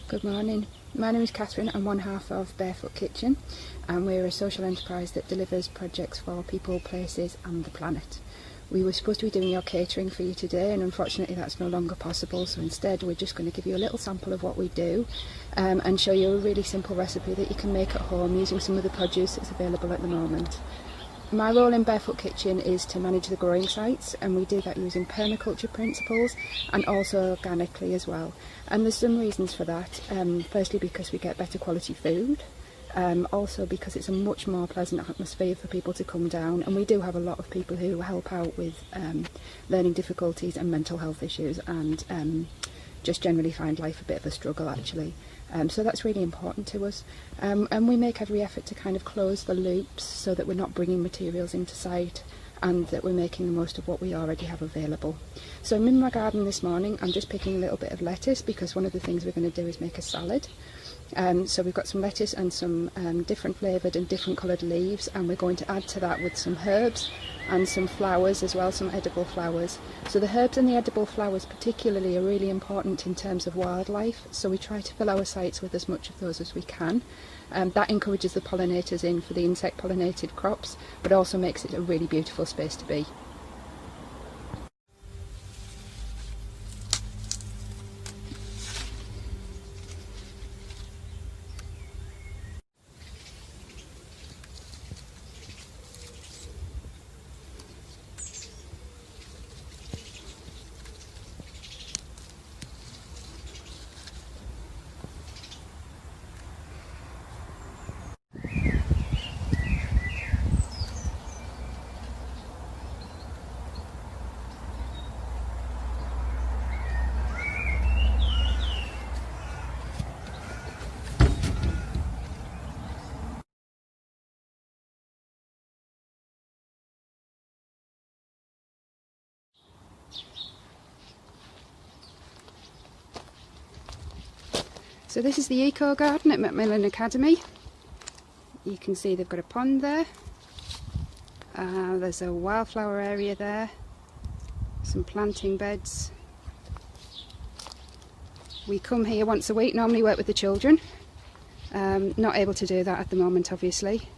Good morning. My name is Catherine. I'm one half of Barefoot Kitchen, and we're a social enterprise that delivers projects for people, places and the planet. We were supposed to be doing your catering for you today, and unfortunately that's no longer possible, so instead we're just going to give you a little sample of what we do and show you a really simple recipe that you can make at home using some of the produce that's available at the moment. My role in Barefoot Kitchen is to manage the growing sites, and we do that using permaculture principles and also organically as well. And there's some reasons for that. Firstly, because we get better quality food. Also because it's a much more pleasant atmosphere for people to come down, and we do have a lot of people who help out with learning difficulties and mental health issues, and just generally find life a bit of a struggle actually. So that's really important to us, and we make every effort to kind of close the loops so that we're not bringing materials into site and that we're making the most of what we already have available. So I'm in my garden this morning. I'm just picking a little bit of lettuce because one of the things we're going to do is make a salad. So we've got some lettuce and some different flavoured and different coloured leaves, and we're going to add to that with some herbs and some flowers as well, some edible flowers. So the herbs and the edible flowers particularly are really important in terms of wildlife, so we try to fill our sites with as much of those as we can. That encourages the pollinators in for the insect pollinated crops, but also makes it a really beautiful space to be. So this is the Eco Garden at Macmillan Academy. You can see they've got a pond there. There's a wildflower area there. Some planting beds. We come here once a week, normally work with the children. Not able to do that at the moment, obviously.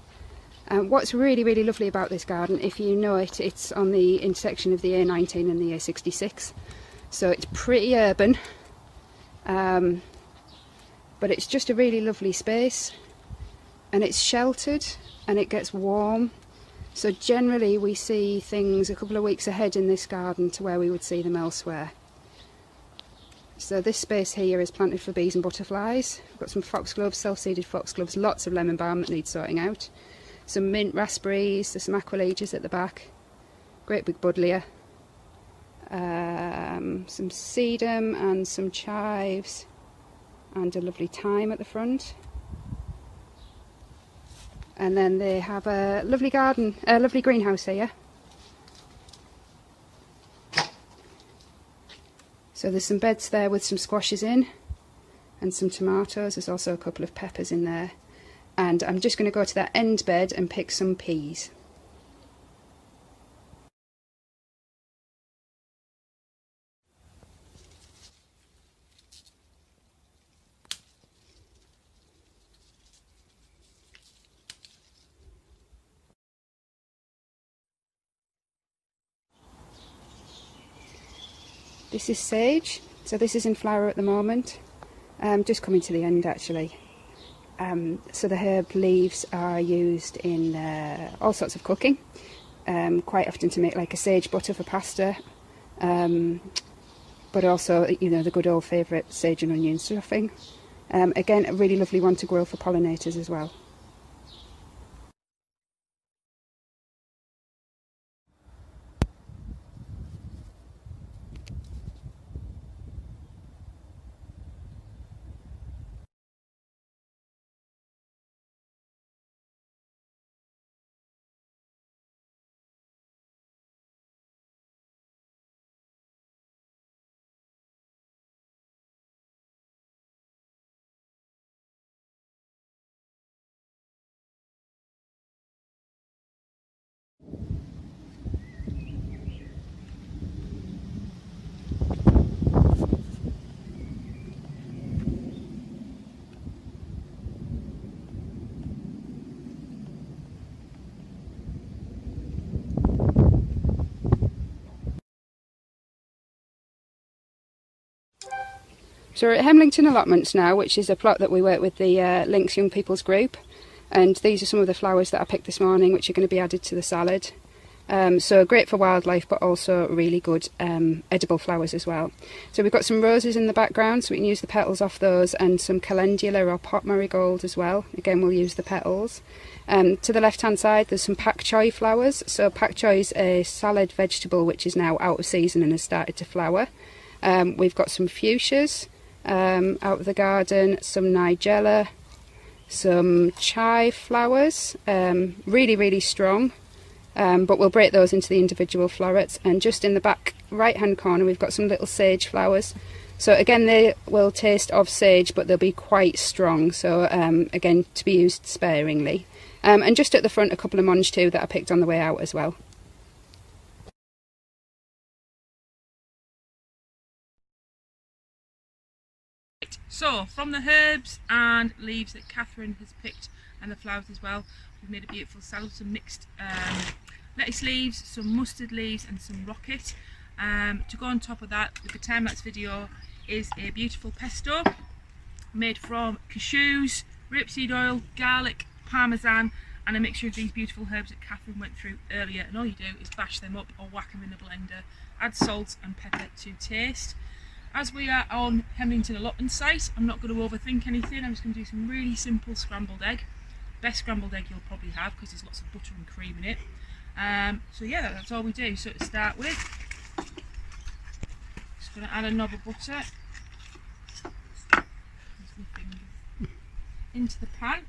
What's really, really lovely about this garden, if you know it, it's on the intersection of the A19 and the A66. So it's pretty urban. But it's just a really lovely space, and it's sheltered and it gets warm, so generally we see things a couple of weeks ahead in this garden to where we would see them elsewhere. So this space here is planted for bees and butterflies. We've got some foxgloves, self-seeded foxgloves, lots of lemon balm that needs sorting out, some mint raspberries, there's some aquiladias at the back, great big buddleia, some sedum and some chives, and a lovely thyme at the front. And then they have a lovely garden, a lovely greenhouse here. So there's some beds there with some squashes in and some tomatoes. There's also a couple of peppers in there. And I'm just going to go to that end bed and pick some peas. This is sage, so this is in flower at the moment, just coming to the end actually. So the herb leaves are used in all sorts of cooking, quite often to make like a sage butter for pasta, but also, you know, the good old favourite sage and onion stuffing. Again, a really lovely one to grow for pollinators as well. So we're at Hemlington Allotments now, which is a plot that we work with the Links Young People's Group, and these are some of the flowers that I picked this morning which are going to be added to the salad. So great for wildlife, but also really good edible flowers as well. So we've got some roses in the background, so we can use the petals off those, and some calendula or pot marigold as well. Again, we'll use the petals. To the left hand side there's some pak choi flowers. So pak choi is a salad vegetable which is now out of season and has started to flower. We've got some fuchsias out of the garden, some nigella, some chive flowers, really strong, but we'll break those into the individual florets. And just in the back right hand corner we've got some little sage flowers. So again, they will taste of sage, but they'll be quite strong, so again, to be used sparingly. And just at the front a couple of monge too that I picked on the way out as well. So, from the herbs and leaves that Catherine has picked, and the flowers as well, we've made a beautiful salad. Some mixed lettuce leaves, some mustard leaves and some rocket. To go on top of that, with the time-lapse video, is a beautiful pesto made from cashews, rapeseed oil, garlic, parmesan and a mixture of these beautiful herbs that Catherine went through earlier. And all you do is bash them up or whack them in the blender, add salt and pepper to taste. As we are on Hemlington Allotment site, I'm not going to overthink anything. I'm just going to do some really simple scrambled egg. Best scrambled egg you'll probably have because there's lots of butter and cream in it. So yeah, that's all we do. So to start with, just going to add a knob of butter into the pan.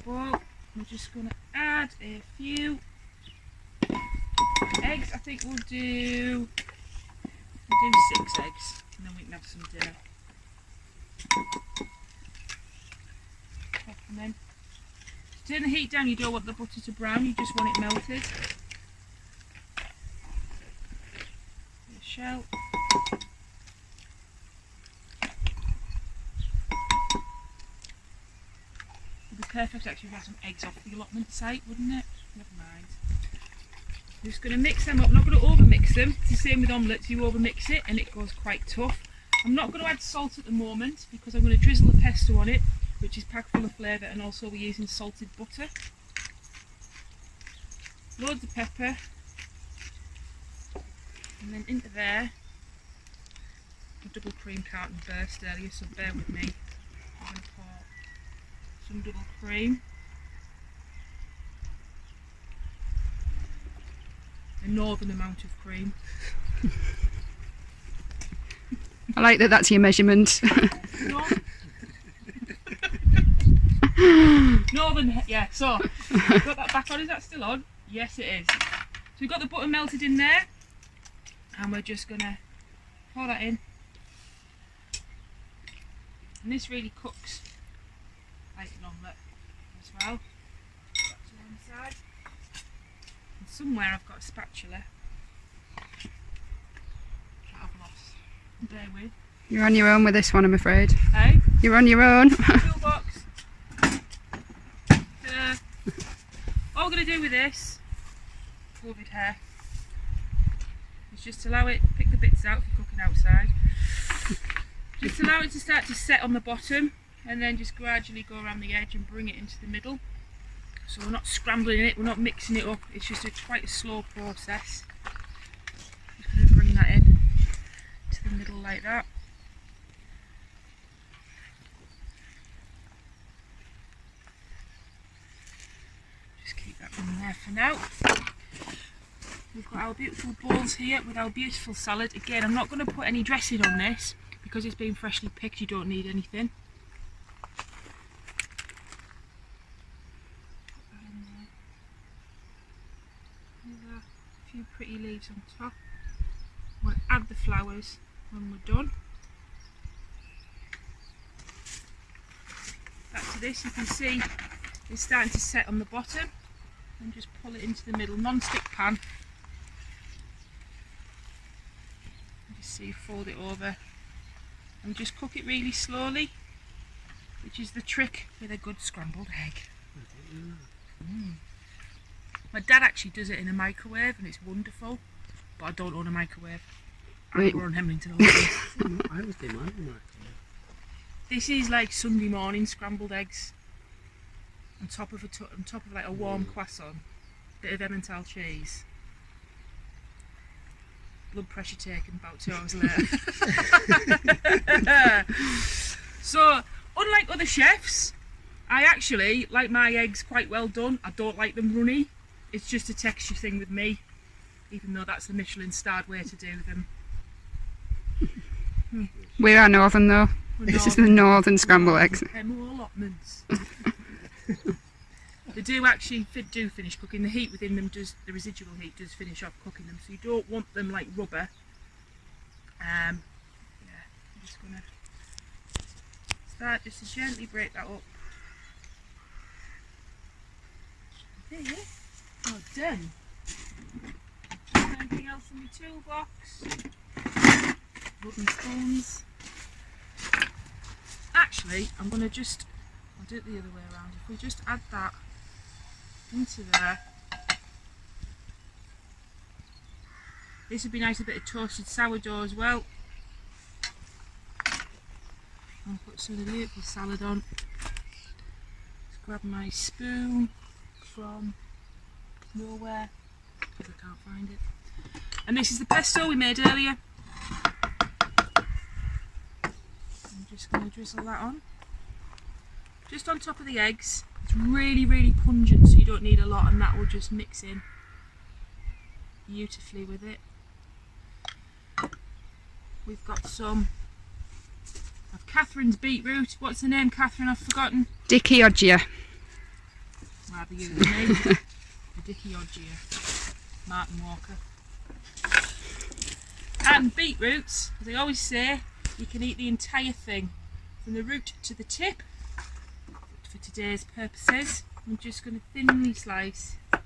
Boil. We're just going to add a few eggs. I think we'll do 6 eggs, and then we can have some dinner. And then to turn the heat down, you don't want the butter to brown, you just want it melted. The shell. It'd be perfect actually to have some eggs off the allotment site, wouldn't it? Never mind. I'm just going to mix them up. I'm not going to over mix them. It's the same with omelettes, you over mix it and it goes quite tough. I'm not going to add salt at the moment because I'm going to drizzle a pesto on it, which is packed full of flavour, and also we're using salted butter. Loads of pepper. And then into there, a double cream carton burst earlier, so bear with me. I'm going to pour some double cream. A northern amount of cream. I like that that's your measurement. Northern, yeah, so, got that back on, is that still on? Yes it is. So we've got the butter melted in there, and we're just going to pour that in. And this really cooks like an omelette as well. That to one side. And somewhere I've got a spatula that I've lost. Bear with. You're on your own with this one, I'm afraid. Hey? You're on your own. Toolbox. All we're going to do with this COVID hair is just allow it, pick the bits out if you're cooking outside, just allow it to start to set on the bottom, and then just gradually go around the edge and bring it into the middle. So we're not scrambling it, we're not mixing it up, it's just quite a slow process. Just going to bring that in to the middle like that. Keep that in there for now. We've got our beautiful bowls here with our beautiful salad. Again, I'm not going to put any dressing on this because it's been freshly picked, you don't need anything. Put that in there. And a few pretty leaves on top. I'm going to add the flowers when we're done. Back to this, you can see it's starting to set on the bottom, and just pull it into the middle, non-stick pan. And just see, fold it over and just cook it really slowly, which is the trick with a good scrambled egg. My dad actually does it in a microwave and it's wonderful, but I don't own a microwave. We're on Hemlington already. I was doing mine actually. This is like Sunday morning scrambled eggs on top of like a warm croissant, bit of Emmental cheese. Blood pressure taken about 2 hours later. So, unlike other chefs, I actually like my eggs quite well done. I don't like them runny. It's just a texture thing with me, even though that's the Michelin starred way to do them. We are northern though. This is the northern scrambled eggs. More allotments. They do actually finish cooking. The heat within them the residual heat does finish off cooking them, so you don't want them like rubber. Yeah, I'm just gonna start just to gently break that up. There, oh, done. Anything else from the toolbox? Wooden spoons. Actually, I'll do it the other way around. If we just add that into there, this would be nice, a bit of toasted sourdough as well. I'll put some of the beautiful salad on. Just grab my spoon from nowhere because I can't find it. And this is the pesto we made earlier. I'm just going to drizzle that on. Just on top of the eggs. It's really, really pungent, so you don't need a lot, and that will just mix in beautifully with it. We've got some of Catherine's beetroot. What's the name, Catherine? I've forgotten. Dickieoggia. Rather you than me. The Dickieoggia. Martin Walker. And beetroots, as I always say, you can eat the entire thing, from the root to the tip. For today's purposes, I'm just going to thinly slice that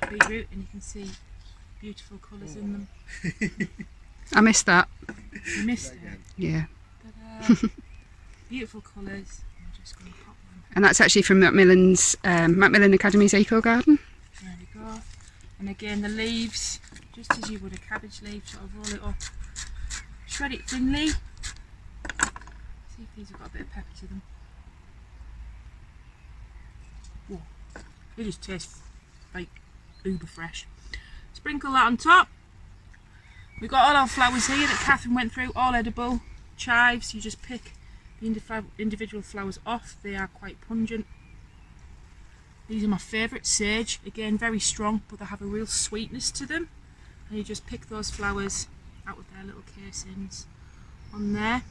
beetroot, and you can see beautiful colours in them. I missed that. You missed it? Yeah. Beautiful colours. I'm just going to pop them. And that's actually from Macmillan Academy's Eco Garden. There we go. And again, the leaves, just as you would a cabbage leaf, sort of roll it up, shred it thinly. See if these have got a bit of pepper to them. Whoa, they just taste like uber fresh. Sprinkle that on top. We've got all our flowers here that Catherine went through, all edible. Chives, you just pick the individual flowers off, they are quite pungent. These are my favourite, sage, again very strong, but they have a real sweetness to them. And you just pick those flowers out with their little casings on there.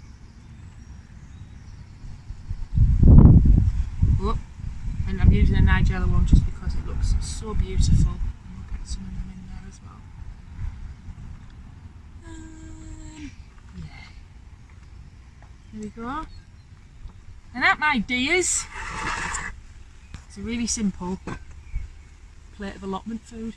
Oh, and I'm using a Nigella one just because it looks so beautiful. And we'll get some of them in there as well. Yeah. There we go. And that, my dears, it's a really simple plate of allotment food.